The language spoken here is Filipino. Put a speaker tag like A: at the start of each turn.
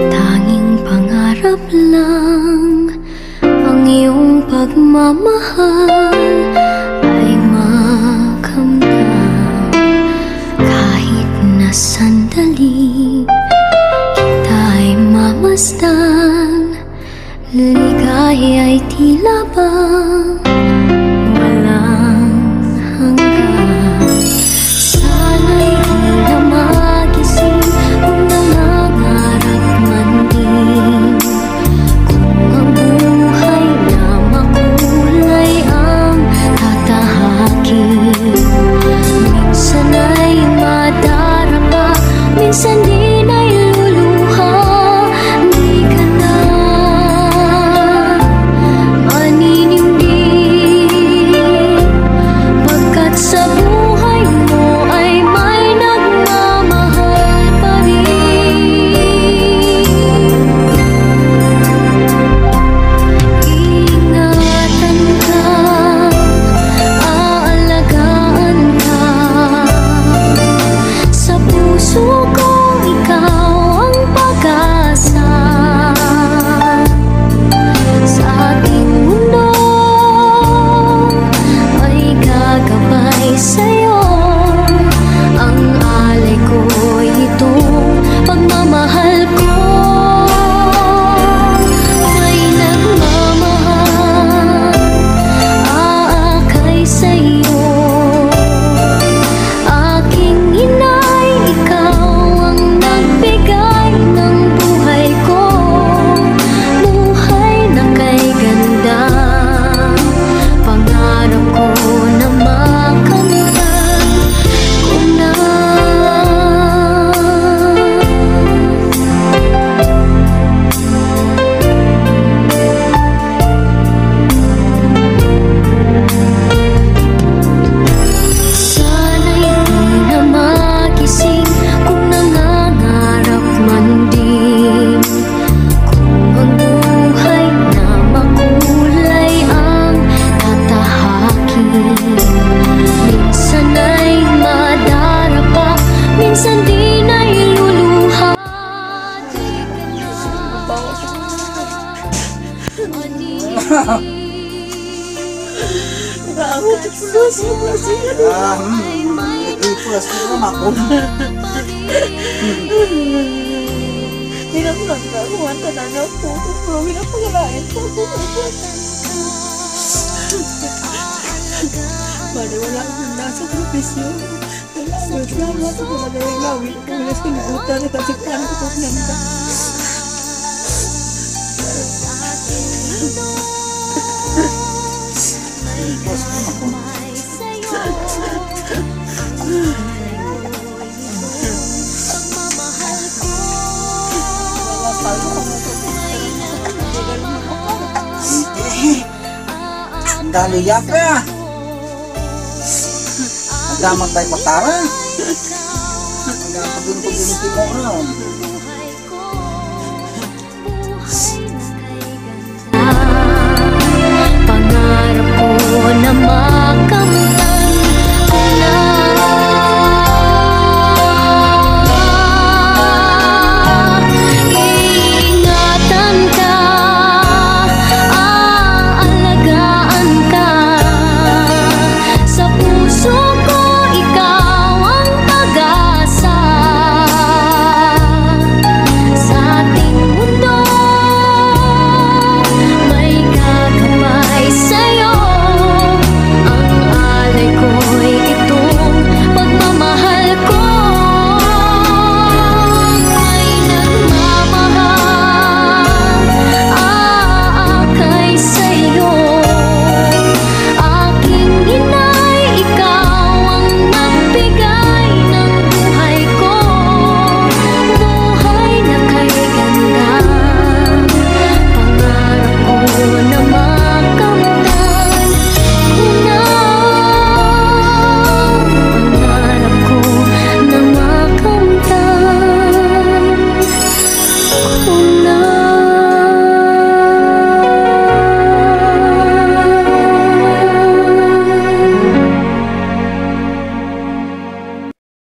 A: Tanging pangarap lang ang iyong pagmamahal ay makamdam. Kahit na sandali kita'y mamasdan, ligay ay tila ba walang hanggan. Sana'y di na magising kung nangangarap man din, kung ang buhay na makulay ang tatahakin. Minsan ay madarama, minsan din ay luluha. Di ka na maninindig, pagkat sa buhay mo ay may nagmamahal pa rin. Ingatan ka, aalagaan ka, sa puso ko ikaw ang pag-asa. Sa ating mundo ay gagabay sa'yo, ang alay ko'y itong pagmamahal ko. May nagmamahal, aakay sa'yo. Aking inay, ikaw ang nagbigay ng buhay ko, buhay na kay ganda. Pangarap ko na makamtan ko na. Sana'y di na magising kung nangangarap man din, kung ang buhay na makulay ang tatahakin. Minsan ay madarapa, minsan din ay luluha. Di ka na
B: Pinagmanda, kumanta na na po. Pero pinapagalain po. Bale, wala akong nasa profesyon. Salamat po na gawin gawin ko. Wala sinibutan at asipan ko po nanda.
C: Daliya ka. Agdaman tayo patara. Agdaman pagin-pagin mo.